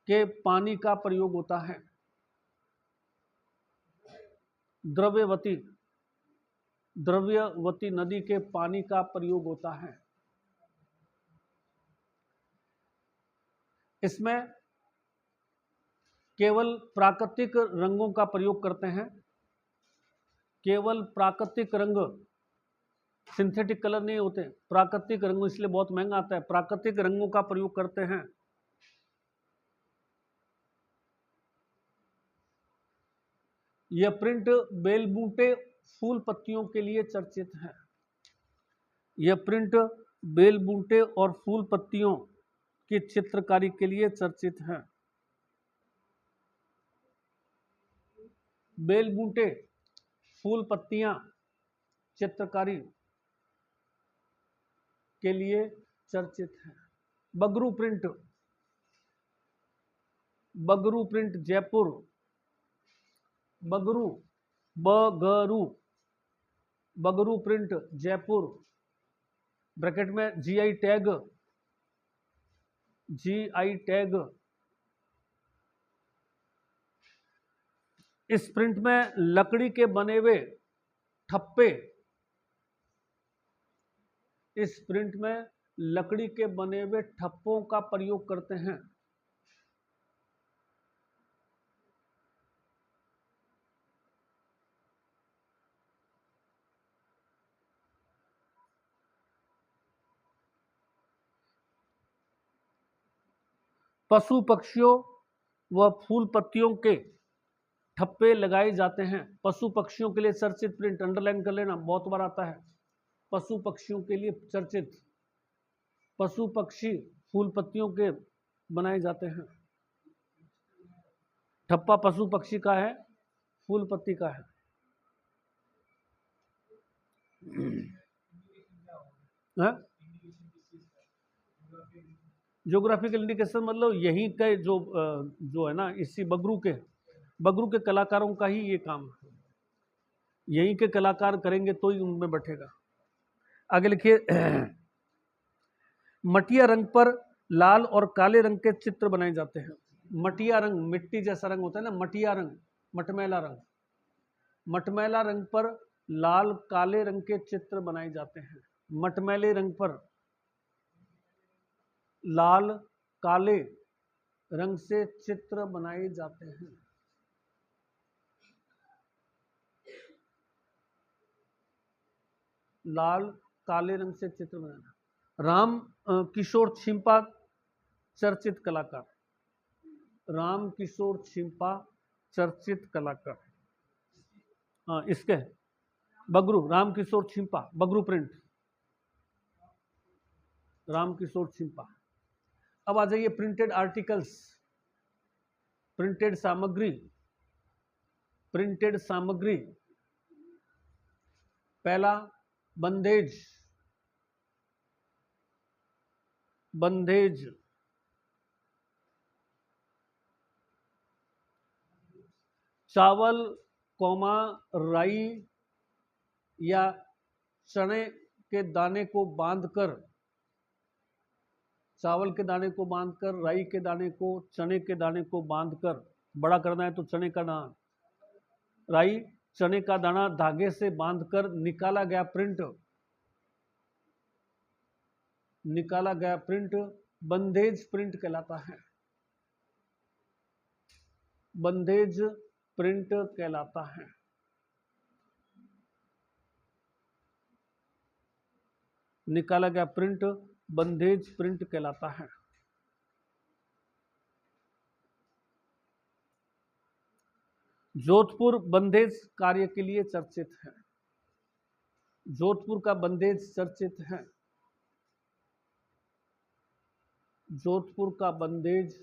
के पानी का प्रयोग होता है। द्रव्यवती नदी के पानी का प्रयोग होता है। इसमें केवल प्राकृतिक रंगों का प्रयोग करते हैं। केवल प्राकृतिक रंग, सिंथेटिक कलर नहीं होते, प्राकृतिक रंग, इसलिए बहुत महंगा आता है। प्राकृतिक रंगों का प्रयोग करते हैं। यह प्रिंट बेलबूटे फूल पत्तियों के लिए चर्चित है। यह प्रिंट बेलबूटे और फूल पत्तियों की चित्रकारी के लिए चर्चित है। बेलबूटे, फूल पत्तियां चित्रकारी के लिए चर्चित है। Bagru print, Bagru print Jaipur, Bagru, Bagru print Jaipur, bracket में जीआई टैग, इस प्रिंट में लकड़ी के बने हुए ठप्पे, इस प्रिंट में लकड़ी के बने हुए ठप्पों का प्रयोग करते हैं। पशु पक्षियों व फूल पत्तियों के ठप्पे लगाए जाते हैं। पशु पक्षियों के लिए चर्चित प्रिंट, अंडरलाइन कर लेना, बहुत बार आता है। पशु पक्षियों के लिए चर्चित, पशु पक्षी फूल पत्तियों के बनाए जाते हैं। ठप्पा पशु पक्षी का है, फूल पत्ती का है। ज्योग्राफिकल इंडिकेशन मतलब यहीं के जो है ना, इसी बगरू के कलाकारों का ही ये काम है। यहीं के कलाकार करेंगे तो ही उनमें बैठेगा। आगे लिखिए, मटिया रंग पर लाल और काले रंग के चित्र बनाए जाते हैं। मटिया रंग, मिट्टी जैसा रंग होता है ना, मटिया रंग, मटमैला रंग। मटमैला रंग पर लाल काले रंग के चित्र बनाए जाते हैं। मटमैले रंग पर लाल काले रंग से चित्र बनाए जाते हैं। लाल काले रंग से चित्र बनाना। राम किशोर छिंपा चर्चित कलाकार, राम किशोर छिंपा चर्चित कलाकार। हाँ, इसके बगरू, राम किशोर छिंपा, बगरू प्रिंट, राम किशोर छिंपा। अब आ जाइए प्रिंटेड आर्टिकल्स, प्रिंटेड सामग्री, प्रिंटेड सामग्री। पहला बंदेज, बंदेज, चावल कोमा राई या चने के दाने को बांधकर, चावल के दाने को बांधकर, राई के दाने को, चने के दाने को बांधकर, बड़ा करना है तो चने का दाना, राई चने का दाना धागे से बांधकर निकाला गया प्रिंट, निकाला गया प्रिंट बंदेज प्रिंट कहलाता है। बंदेज प्रिंट कहलाता है। निकाला गया प्रिंट बंदेज प्रिंट कहलाता है। जोधपुर बंदेज कार्य के लिए चर्चित है। जोधपुर का बंदेज चर्चित है। जोधपुर का बंदेज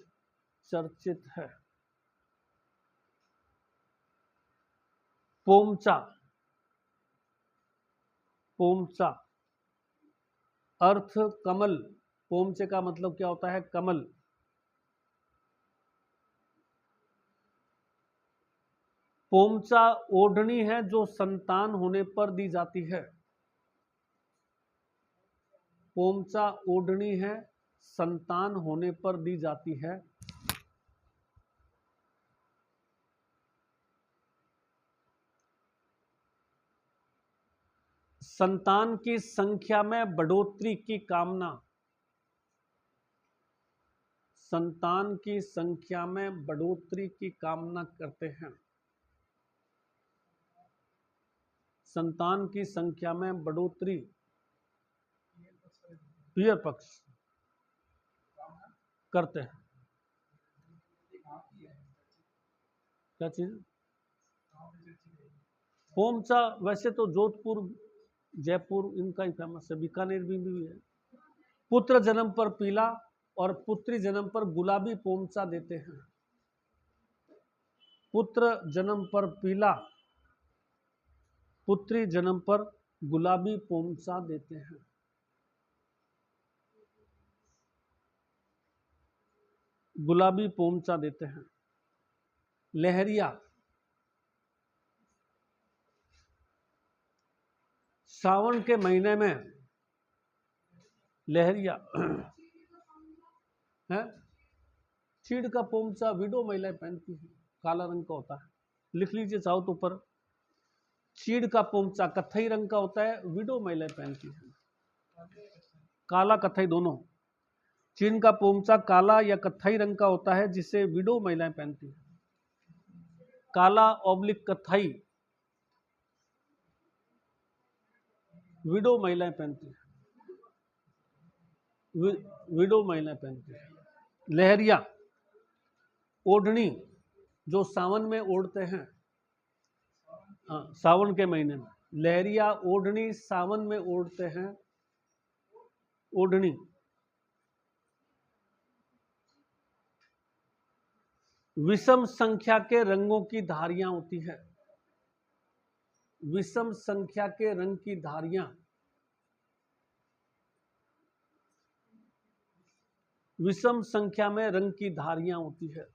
चर्चित है। पोमचा, पोमचा अर्थ कमल, पोमचे का मतलब क्या होता है? कमल। पोमचा ओढ़नी है जो संतान होने पर दी जाती है। पोमचा ओढ़नी है, संतान होने पर दी जाती है। संतान की संख्या में बढ़ोतरी की कामना, संतान की संख्या में बढ़ोतरी की कामना करते हैं। संतान की संख्या में बढ़ोतरी, पियर पक्ष करते हैं। क्या चीज? पोमचा वैसे तो जोधपुर, जयपुर इनका ही फेमस है, बीकानेर भी है। पुत्र जन्म पर पीला और पुत्री जन्म पर गुलाबी पोमचा देते हैं। पुत्र जन्म पर पीला, पुत्री जन्म पर गुलाबी पोमचा देते हैं। गुलाबी पोमचा देते हैं। लहरिया, सावन के महीने में लहरिया है। चीड़ का पोमचा विडो महिलाएं पहनती है, काला रंग का होता है। लिख लीजिए चाहो तो ऊपर। चीड़ का पोमचा कत्थई रंग का होता है, विडो महिलाएं पहनती है, काला कत्थई दोनों। चीड़ का पोमचा काला या कत्थई रंग का होता है, जिसे विडो महिलाएं पहनती है। काला ऑब्लिक कत्थई विडो महिलाएं पहनती है, विडो महिलाएं पहनती है। लहरिया, ओढ़नी जो सावन में ओढ़ते हैं, सावन के महीने में लहरिया ओढ़नी सावन में ओढ़ते हैं। ओढ़नी। विषम संख्या के रंगों की धारियां होती है। विषम संख्या के रंग की धारियां, विषम संख्या में रंग की धारियां होती है।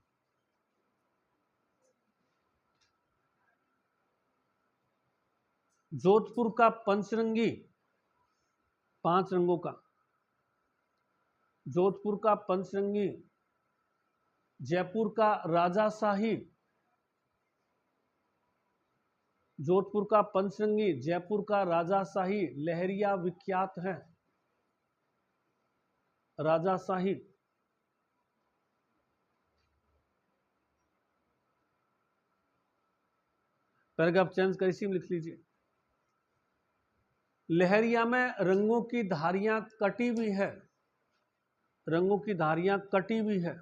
जोधपुर का पंचरंगी, 5 रंगों का। जोधपुर का पंचरंगी, जयपुर का राजाशाही, जोधपुर का पंचरंगी, जयपुर का राजाशाही लहरिया विख्यात है। राजाशाही। पैराग्राफ चेंज कर इसी में लिख लीजिए। लहरिया में रंगों की धारियां कटी हुई है। रंगों की धारियां कटी हुई है,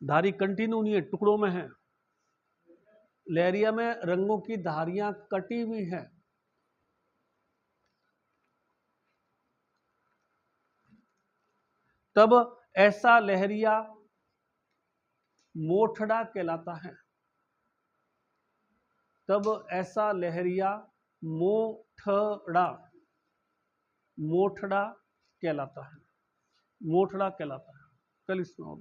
धारी कंटिन्यू नहीं है, टुकड़ों में है। लहरिया में रंगों की धारियां कटी हुई है। तब ऐसा लहरिया मोठड़ा कहलाता है। तब ऐसा लहरिया मोठड़ा, मोठड़ा कहलाता है। मोठड़ा कहलाता है। कल इसमें और